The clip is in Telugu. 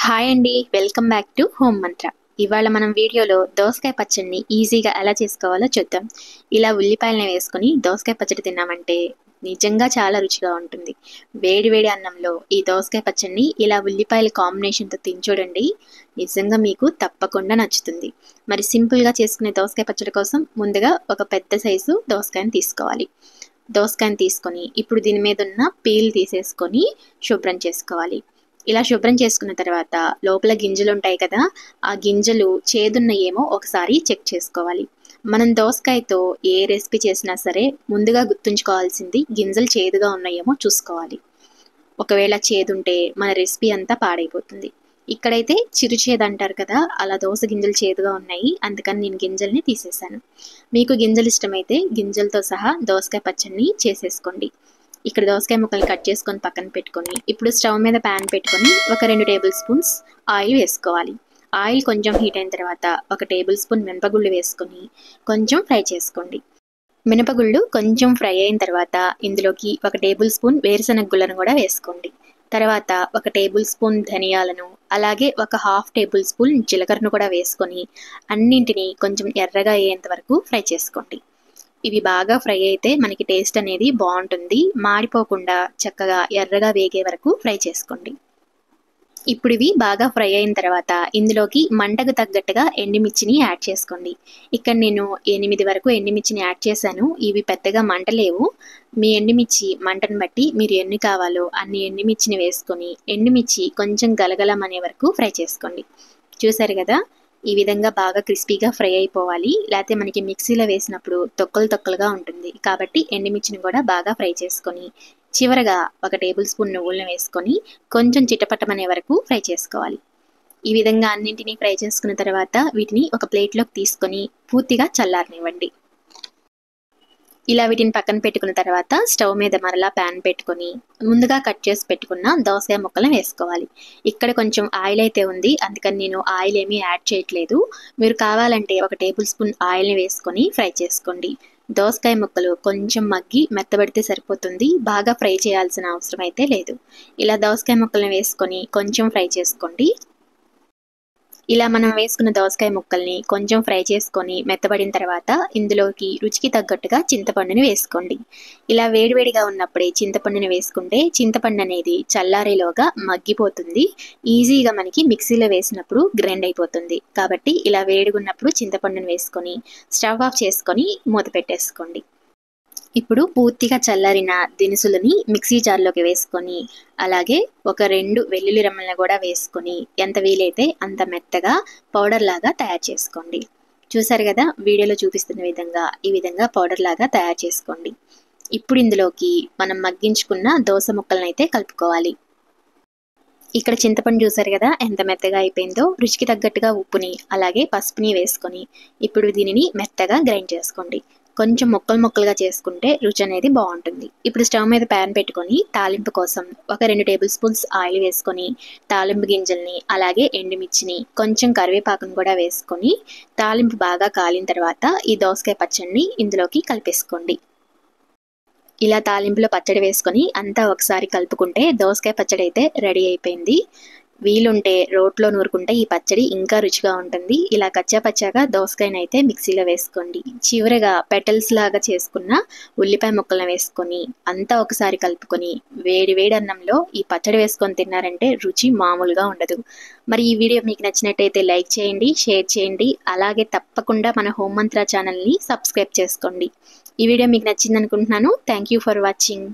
హాయ్ అండి, వెల్కమ్ బ్యాక్ టు హోమ్ మంత్ర. ఇవాళ మనం వీడియోలో దోసకాయ పచ్చడిని ఈజీగా ఎలా చేసుకోవాలో చూద్దాం. ఇలా ఉల్లిపాయలను వేసుకొని దోసకాయ పచ్చడి తిన్నామంటే నిజంగా చాలా రుచిగా ఉంటుంది. వేడి వేడి అన్నంలో ఈ దోసకాయ పచ్చడిని ఇలా ఉల్లిపాయల కాంబినేషన్తో తిని చూడండి, నిజంగా మీకు తప్పకుండా నచ్చుతుంది. మరి సింపుల్గా చేసుకునే దోసకాయ పచ్చడి కోసం ముందుగా ఒక పెద్ద సైజు దోసకాయని తీసుకోవాలి. దోసకాయని తీసుకొని ఇప్పుడు దీని మీద ఉన్న పీల్ తీసేసుకొని శుభ్రం చేసుకోవాలి. ఇలా శుభ్రం చేసుకున్న తర్వాత లోపల గింజలు ఉంటాయి కదా, ఆ గింజలు చేదున్నాయేమో ఒకసారి చెక్ చేసుకోవాలి. మనం దోసకాయతో ఏ రెసిపీ చేసినా సరే ముందుగా గుర్తుంచుకోవాల్సింది గింజలు చేదుగా ఉన్నాయేమో చూసుకోవాలి. ఒకవేళ చేదుంటే మన రెసిపీ అంతా పాడైపోతుంది. ఇక్కడైతే చిరుచేదు అంటారు కదా, అలా దోస గింజలు చేదుగా ఉన్నాయి, అందుకని నేను గింజల్ని తీసేసాను. మీకు గింజలు ఇష్టమైతే గింజలతో సహా దోసకాయ పచ్చడిని చేసేసుకోండి. ఇక్కడ దోసకాయ ముక్కలు కట్ చేసుకొని పక్కన పెట్టుకొని ఇప్పుడు స్టవ్ మీద ప్యాన్ పెట్టుకొని ఒక 2 టేబుల్ స్పూన్స్ ఆయిల్ వేసుకోవాలి. ఆయిల్ కొంచెం హీట్ అయిన తర్వాత ఒక టేబుల్ స్పూన్ మినపగుళ్ళు వేసుకొని కొంచెం ఫ్రై చేసుకోండి. మినపగుళ్ళు కొంచెం ఫ్రై అయిన తర్వాత ఇందులోకి ఒక టేబుల్ స్పూన్ వేరుశనగ గుళ్ళను కూడా వేసుకోండి. తర్వాత ఒక టేబుల్ స్పూన్ ధనియాలను, అలాగే ఒక హాఫ్ టేబుల్ స్పూన్ జీలకర్రను కూడా వేసుకొని అన్నింటినీ కొంచెం ఎర్రగా అయ్యేంత వరకు ఫ్రై చేసుకోండి. ఇవి బాగా ఫ్రై అయితే మనకి టేస్ట్ అనేది బాగుంటుంది. మాడిపోకుండా చక్కగా ఎర్రగా వేగే వరకు ఫ్రై చేసుకోండి. ఇప్పుడు ఇవి బాగా ఫ్రై అయిన తర్వాత ఇందులోకి మంటకు తగ్గట్టుగా ఎండుమిర్చిని యాడ్ చేసుకోండి. ఇక్కడ నేను 8 వరకు ఎండుమిర్చిని యాడ్ చేశాను. ఇవి పెద్దగా మంట లేవు. మీ ఎండుమిర్చి మంటను బట్టి మీరు ఎన్ని కావాలో అన్ని ఎండుమిర్చిని వేసుకొని ఎండుమిర్చి కొంచెం గలగలమనే వరకు ఫ్రై చేసుకోండి. చూసారు కదా, ఈ విధంగా బాగా క్రిస్పీగా ఫ్రై అయిపోవాలి, లేకపోతే మనకి మిక్సీలో వేసినప్పుడు తొక్కలుగా ఉంటుంది. కాబట్టి ఎండుమిర్చిని కూడా బాగా ఫ్రై చేసుకొని చివరగా ఒక టేబుల్ స్పూన్ నువ్వులను వేసుకొని కొంచెం చిటపటమనే వరకు ఫ్రై చేసుకోవాలి. ఈ విధంగా అన్నింటినీ ఫ్రై చేసుకున్న తర్వాత వీటిని ఒక ప్లేట్లోకి తీసుకొని పూర్తిగా చల్లారనివ్వండి. ఇలా వీటిని పక్కన పెట్టుకున్న తర్వాత స్టవ్ మీద మరలా ప్యాన్ పెట్టుకొని ముందుగా కట్ చేసి పెట్టుకున్న దోసకాయ ముక్కలను వేసుకోవాలి. ఇక్కడ కొంచెం ఆయిల్ అయితే ఉంది, అందుకని నేను ఆయిల్ ఏమీ యాడ్ చేయట్లేదు. మీరు కావాలంటే ఒక టేబుల్ స్పూన్ ఆయిల్ని వేసుకొని ఫ్రై చేసుకోండి. దోసకాయ ముక్కలు కొంచెం మగ్గి మెత్తబడితే సరిపోతుంది, బాగా ఫ్రై చేయాల్సిన అవసరం అయితే లేదు. ఇలా దోసకాయ ముక్కలను వేసుకొని కొంచెం ఫ్రై చేసుకోండి. ఇలా మనం వేసుకున్న దోసకాయ ముక్కల్ని కొంచెం ఫ్రై చేసుకొని మెత్తబడిన తర్వాత ఇందులోకి రుచికి తగ్గట్టుగా చింతపండుని వేసుకోండి. ఇలా వేడివేడిగా ఉన్నప్పుడే చింతపండుని వేసుకుంటే చింతపండు అనేది చల్లారేలోగా మగ్గిపోతుంది. ఈజీగా మనకి మిక్సీలో వేసినప్పుడు గ్రైండ్ అయిపోతుంది. కాబట్టి ఇలా వేడిగా ఉన్నప్పుడు చింతపండుని వేసుకొని స్టవ్ ఆఫ్ చేసుకొని మూత పెట్టేసుకోండి. ఇప్పుడు పూర్తిగా చల్లారిన దినుసులని మిక్సీ జార్లోకి వేసుకొని అలాగే ఒక 2 వెల్లుల్లి రెమ్మలను కూడా వేసుకొని ఎంత వీలైతే అంత మెత్తగా పౌడర్ లాగా తయారు చేసుకోండి. చూసారు కదా, వీడియోలో చూపిస్తున్న విధంగా ఈ విధంగా పౌడర్ లాగా తయారు చేసుకోండి. ఇప్పుడు ఇందులోకి మనం మగ్గించుకున్న దోస ముక్కలను అయితే కలుపుకోవాలి. ఇక్కడ చింతపండు చూసారు కదా ఎంత మెత్తగా అయిపోయిందో. రుచికి తగ్గట్టుగా ఉప్పుని అలాగే పసుపుని వేసుకొని ఇప్పుడు దీనిని మెత్తగా గ్రైండ్ చేసుకోండి. కొంచెం ముక్కలుగా చేసుకుంటే రుచి అనేది బాగుంటుంది. ఇప్పుడు స్టవ్ మీద ప్యాన్ పెట్టుకొని తాలింపు కోసం ఒక 2 టేబుల్ స్పూన్స్ ఆయిల్ వేసుకొని తాలింపు గింజల్ని అలాగే ఎండుమిర్చిని కొంచెం కరివేపాకును కూడా వేసుకొని తాలింపు బాగా కాలిన తర్వాత ఈ దోసకాయ పచ్చడిని ఇందులోకి కలిపేసుకోండి. ఇలా తాలింపులో పచ్చడి వేసుకొని అంతా ఒకసారి కలుపుకుంటే దోసకాయ పచ్చడి అయితే రెడీ అయిపోయింది. వీలుంటే రోట్లో నూరుకుంటే ఈ పచ్చడి ఇంకా రుచిగా ఉంటుంది. ఇలా కచ్చాపచ్చాగా దోసకాయని అయితే మిక్సీలో వేసుకోండి. చివరగా పెటల్స్ లాగా చేసుకున్న ఉల్లిపాయ ముక్కలను వేసుకొని అంతా ఒకసారి కలుపుకొని వేడి వేడి అన్నంలో ఈ పచ్చడి వేసుకొని తిన్నారంటే రుచి మామూలుగా ఉండదు. మరి ఈ వీడియో మీకు నచ్చినట్టయితే లైక్ చేయండి, షేర్ చేయండి, అలాగే తప్పకుండా మన హోమ్ మంత్ర ఛానల్ని సబ్స్క్రైబ్ చేసుకోండి. ఈ వీడియో మీకు నచ్చింది అనుకుంటున్నాను. Thank you for watching.